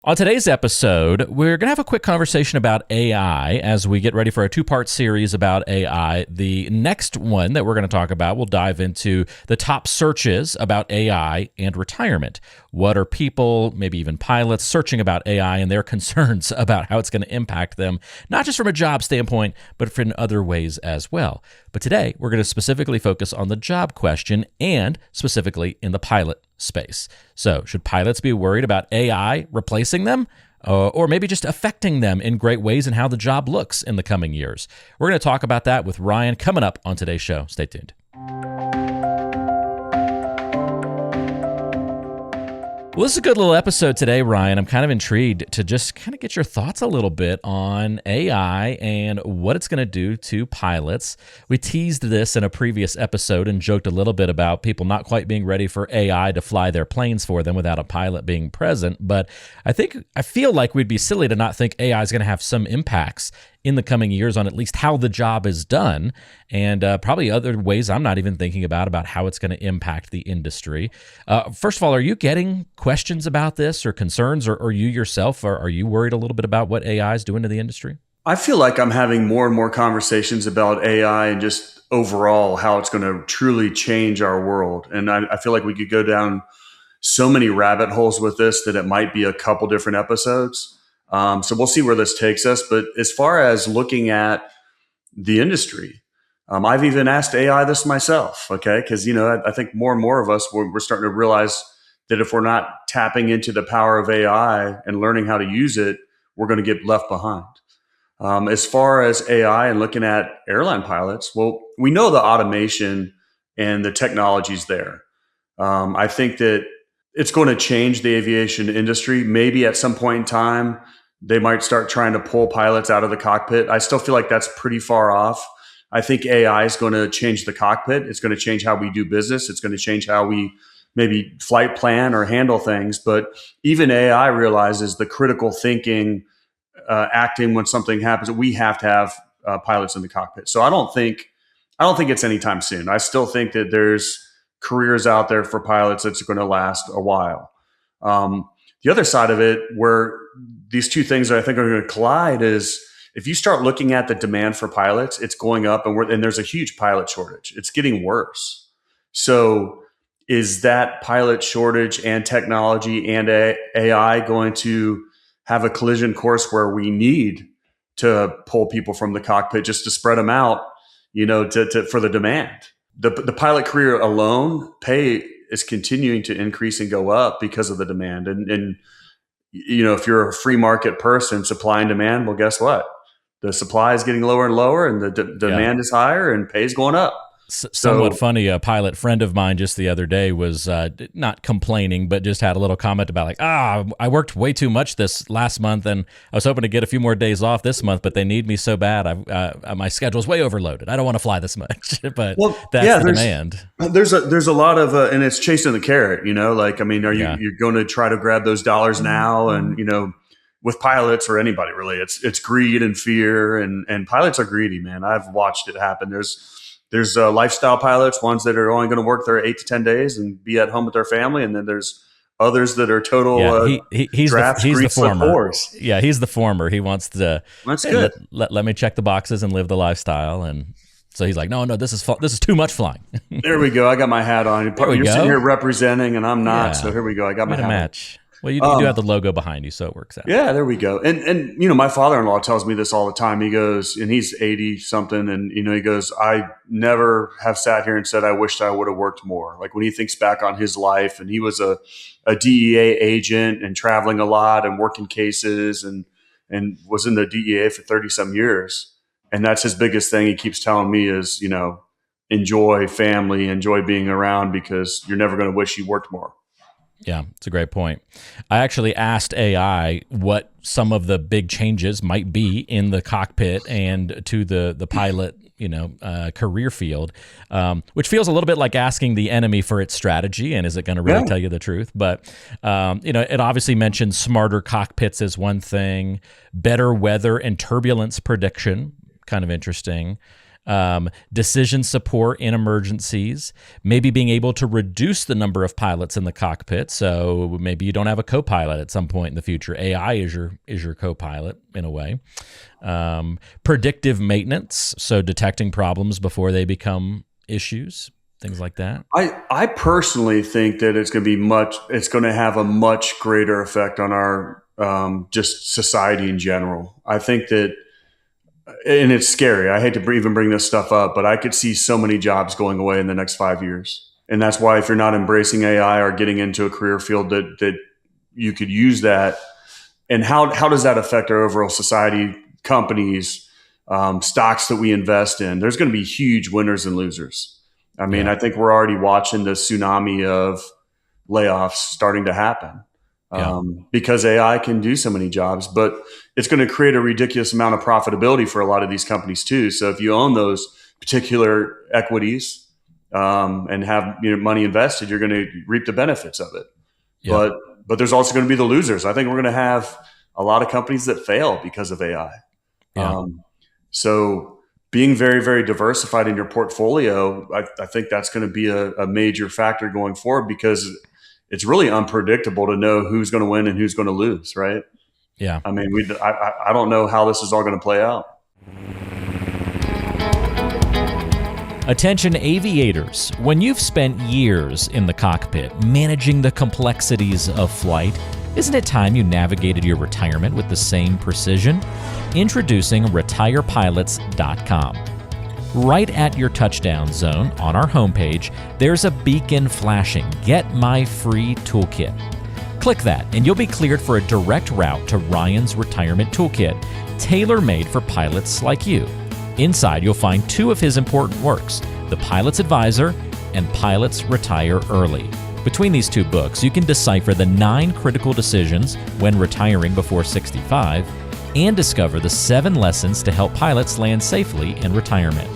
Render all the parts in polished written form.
On today's episode, we're going to have a quick conversation about AI as we get ready for a two-part series about AI. The next one that we're going to talk about will dive into the top searches about AI and retirement. What are people, maybe even pilots, searching about AI and their concerns about how it's going to impact them, not just from a job standpoint, but in other ways as well. But today, we're going to specifically focus on the job question and specifically in the pilot space. So, should pilots be worried about AI replacing them or maybe just affecting them in great ways and how the job looks in the coming years? We're going to talk about that with Ryan coming up on today's show. Stay tuned. Well, this is a good little episode today, Ryan. I'm kind of intrigued to just kind of get your thoughts a little bit on AI and what it's going to do to pilots. We teased this in a previous episode and joked a little bit about people not quite being ready for AI to fly their planes for them without a pilot being present. But I feel like we'd be silly to not think AI is going to have some impacts in the coming years on at least how the job is done, and probably other ways I'm not even thinking about how it's going to impact the industry. First of all, are you getting questions about this or concerns, or you yourself, are you worried a little bit about what AI is doing to the industry? I feel like I'm having more and more conversations about AI and just overall how it's going to truly change our world. And I feel like we could go down so many rabbit holes with this that it might be a couple different episodes. So we'll see where this takes us. But as far as looking at the industry, I've even asked AI this myself, okay? Because, I think more and more of us, we're starting to realize that if we're not tapping into the power of AI and learning how to use it, we're going to get left behind. As far as AI and looking at airline pilots, well, we know the automation and the technology's there. I think that it's going to change the aviation industry. Maybe at some point in time, they might start trying to pull pilots out of the cockpit. I still feel like that's pretty far off. I think AI is going to change the cockpit. It's going to change how we do business. It's going to change how we maybe flight plan or handle things. But even AI realizes the critical thinking, acting when something happens. We have to have pilots in the cockpit. So I don't think it's anytime soon. I still think that there's careers out there for pilots that's going to last a while. The other side of it, where these two things that I think are going to collide, is if you start looking at the demand for pilots, it's going up, and there's a huge pilot shortage. It's getting worse. So is that pilot shortage and technology and AI going to have a collision course where we need to pull people from the cockpit just to spread them out, for the demand? The pilot career alone, pay is continuing to increase and go up because of the demand. And if you're a free market person, supply and demand, well, guess what? The supply is getting lower and lower, and the demand is higher, and pay is going up. Somewhat funny, a pilot friend of mine just the other day was not complaining, but just had a little comment about I worked way too much this last month, and I was hoping to get a few more days off this month, but they need me so bad. My schedule's way overloaded. I don't want to fly this much, but that's the demand. There's a lot of, and it's chasing the carrot, you're going to try to grab those dollars now, and, with pilots or anybody really, it's greed and fear, and pilots are greedy, man. I've watched it happen. There's lifestyle pilots, ones that are only going to work their 8 to 10 days and be at home with their family. And then there's others that are total he's the former. Horse. Yeah, he's the former. He wants to good. Let me check the boxes and live the lifestyle. And so he's like, no, this is too much flying. There we go. I got my hat on. You're sitting here representing, and I'm not. Yeah. So here we go. I got my hat match. Well, you do have the logo behind you, so it works out. Yeah, there we go. And my father-in-law tells me this all the time. He goes, and he's 80 something, and he goes, I never have sat here and said I wished I would have worked more. Like when he thinks back on his life, and he was a DEA agent and traveling a lot and working cases and was in the DEA for 30 some years. And that's his biggest thing. He keeps telling me is, enjoy family, enjoy being around, because you're never going to wish you worked more. Yeah, it's a great point. I actually asked AI what some of the big changes might be in the cockpit and to the pilot, career field, which feels a little bit like asking the enemy for its strategy and is it going to really tell you the truth? But, it obviously mentions smarter cockpits as one thing, better weather and turbulence prediction, kind of interesting. decision support in emergencies, maybe being able to reduce the number of pilots in the cockpit. So maybe you don't have a co-pilot at some point in the future. AI is your co-pilot in a way. Predictive maintenance, so detecting problems before they become issues, things like that. I personally think that it's going to have a much greater effect on our just society in general. I think that, and it's scary. I hate to even bring this stuff up, but I could see so many jobs going away in the next 5 years. And that's why if you're not embracing AI or getting into a career field that you could use that, and how does that affect our overall society, companies, stocks that we invest in? There's going to be huge winners and losers. I mean, I think we're already watching the tsunami of layoffs starting to happen because AI can do so many jobs, but it's going to create a ridiculous amount of profitability for a lot of these companies too. So if you own those particular equities and have money invested, you're going to reap the benefits of it. Yeah. But there's also going to be the losers. I think we're going to have a lot of companies that fail because of AI. Yeah. So being very, very diversified in your portfolio, I think that's going to be a major factor going forward, because it's really unpredictable to know who's going to win and who's going to lose, right? Yeah. I mean, I don't know how this is all going to play out. Attention aviators, when you've spent years in the cockpit managing the complexities of flight, isn't it time you navigated your retirement with the same precision? Introducing retirepilots.com. Right at your touchdown zone on our homepage, there's a beacon flashing, "Get my free toolkit." Click that and you'll be cleared for a direct route to Ryan's retirement toolkit, tailor-made for pilots like you. Inside, you'll find two of his important works, The Pilot's Advisor and Pilots Retire Early. Between these two books, you can decipher the 9 critical decisions when retiring before 65 and discover the 7 lessons to help pilots land safely in retirement.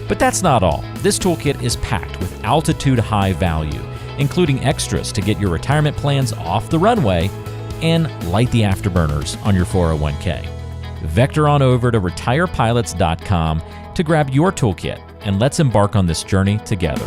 But that's not all. This toolkit is packed with altitude-high value, including extras to get your retirement plans off the runway and light the afterburners on your 401k. Vector on over to retirepilots.com to grab your toolkit, and let's embark on this journey together.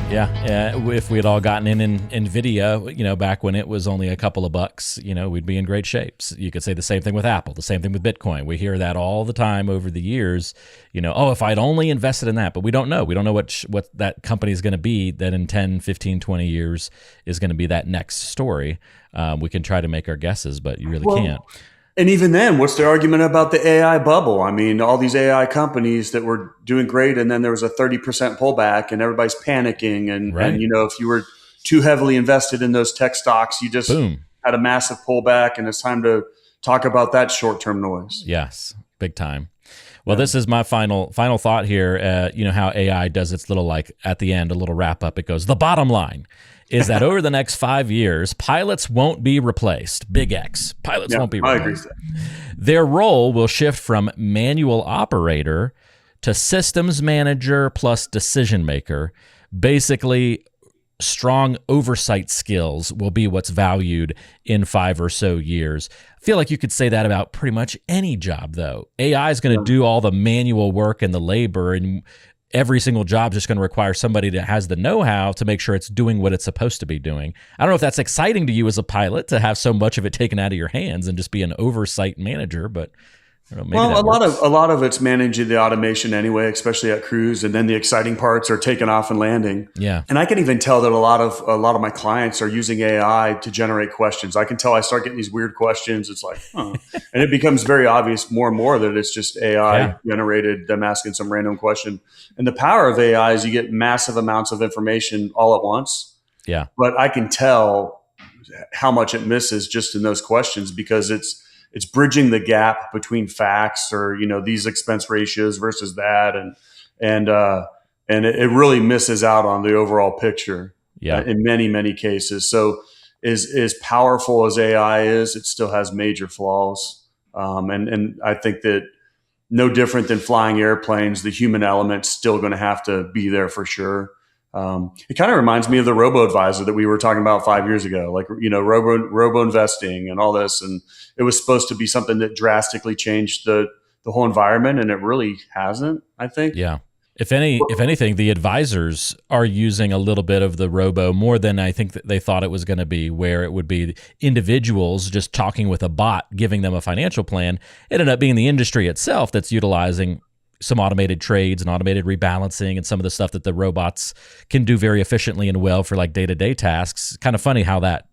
Yeah, if we had all gotten in NVIDIA, back when it was only a couple of bucks, we'd be in great shape. You could say the same thing with Apple, the same thing with Bitcoin. We hear that all the time over the years, if I'd only invested in that, but we don't know. We don't know what that company is going to be that in 10, 15, 20 years is going to be that next story. We can try to make our guesses, but you really can't. And even then, what's the argument about the AI bubble? I mean, all these AI companies that were doing great, and then there was a 30% pullback, and everybody's panicking. And if you were too heavily invested in those tech stocks, you just had a massive pullback, and it's time to talk about that short-term noise. Yes, big time. Well, this is my final thought here. How AI does its little, at the end, a little wrap up. It goes, the bottom line is that over the next 5 years, pilots won't be replaced. Big X. Pilots won't be replaced. I agree with that. Their role will shift from manual operator to systems manager plus decision maker. Basically, strong oversight skills will be what's valued in 5 or so years. I feel like you could say that about pretty much any job, though. AI is going to do all the manual work and the labor, and every single job is just going to require somebody that has the know-how to make sure it's doing what it's supposed to be doing. I don't know if that's exciting to you as a pilot to have so much of it taken out of your hands and just be an oversight manager, but maybe a lot of it's managing the automation anyway, especially at cruise, and then the exciting parts are taking off and landing. Yeah, and I can even tell that a lot of my clients are using AI to generate questions. I can tell I start getting these weird questions. It's like, and it becomes very obvious more and more that it's just AI generated, them asking some random question. And the power of AI is you get massive amounts of information all at once. Yeah, but I can tell how much it misses just in those questions, because it's bridging the gap between facts or, these expense ratios versus that. And it really misses out on the overall picture in many, many cases. So as powerful as AI is, it still has major flaws. And I think that no different than flying airplanes, the human element's still going to have to be there for sure. It kind of reminds me of the robo-advisor that we were talking about 5 years ago, robo investing and all this. And it was supposed to be something that drastically changed the the whole environment, and it really hasn't, I think. Yeah. If anything, the advisors are using a little bit of the robo more than I think that they thought it was going to be, where it would be individuals just talking with a bot, giving them a financial plan. It ended up being the industry itself that's utilizing some automated trades and automated rebalancing and some of the stuff that the robots can do very efficiently and well for like day-to-day tasks. Kind of funny how that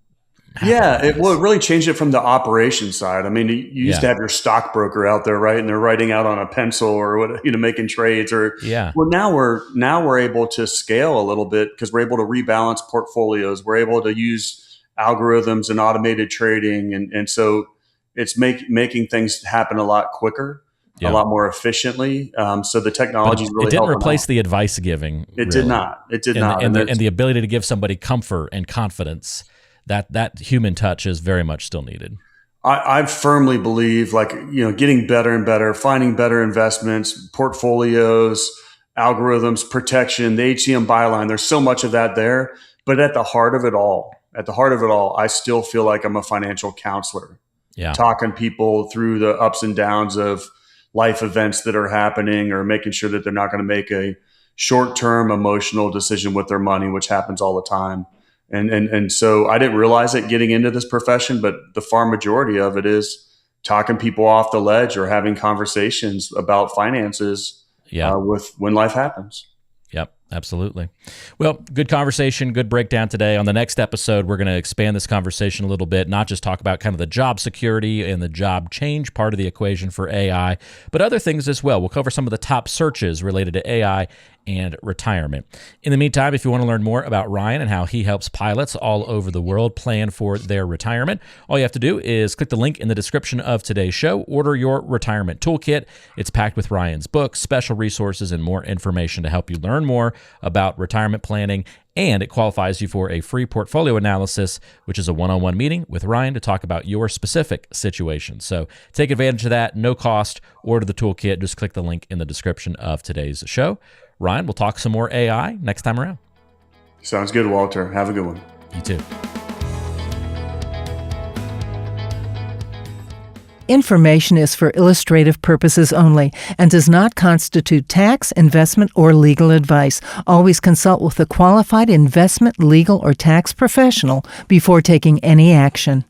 happened. Yeah, it really changed it from the operation side. I mean, you used to have your stockbroker out there, right? And they're writing out on a pencil or what, making trades or Well, now we're able to scale a little bit because we're able to rebalance portfolios. We're able to use algorithms and automated trading. And so it's making things happen a lot quicker, a lot more efficiently. So the technology is really it didn't helping replace out. the advice giving. It did not. It did not. And the ability to give somebody comfort and confidence. That human touch is very much still needed. I firmly believe, getting better and better, finding better investments, portfolios, algorithms, protection, the HCM byline. There's so much of that there. But at the heart of it all, I still feel like I'm a financial counselor. Yeah. Talking people through the ups and downs of life events that are happening, or making sure that they're not going to make a short-term emotional decision with their money, which happens all the time. And so I didn't realize it getting into this profession, but the far majority of it is talking people off the ledge or having conversations about finances with when life happens. Yep, absolutely. Well, good conversation, good breakdown today. On the next episode, we're going to expand this conversation a little bit, not just talk about kind of the job security and the job change part of the equation for AI, but other things as well. We'll cover some of the top searches related to AI and retirement. In the meantime, if you want to learn more about Ryan and how he helps pilots all over the world plan for their retirement, all you have to do is click the link in the description of today's show, order your retirement toolkit. It's packed with Ryan's books, special resources, and more information to help you learn more about retirement planning, and it qualifies you for a free portfolio analysis, which is a one-on-one meeting with Ryan to talk about your specific situation. So take advantage of that, no cost, order the toolkit, just click the link in the description of today's show. Ryan, we'll talk some more AI next time around. Sounds good, Walter. Have a good one. You too. Information is for illustrative purposes only and does not constitute tax, investment, or legal advice. Always consult with a qualified investment, legal, or tax professional before taking any action.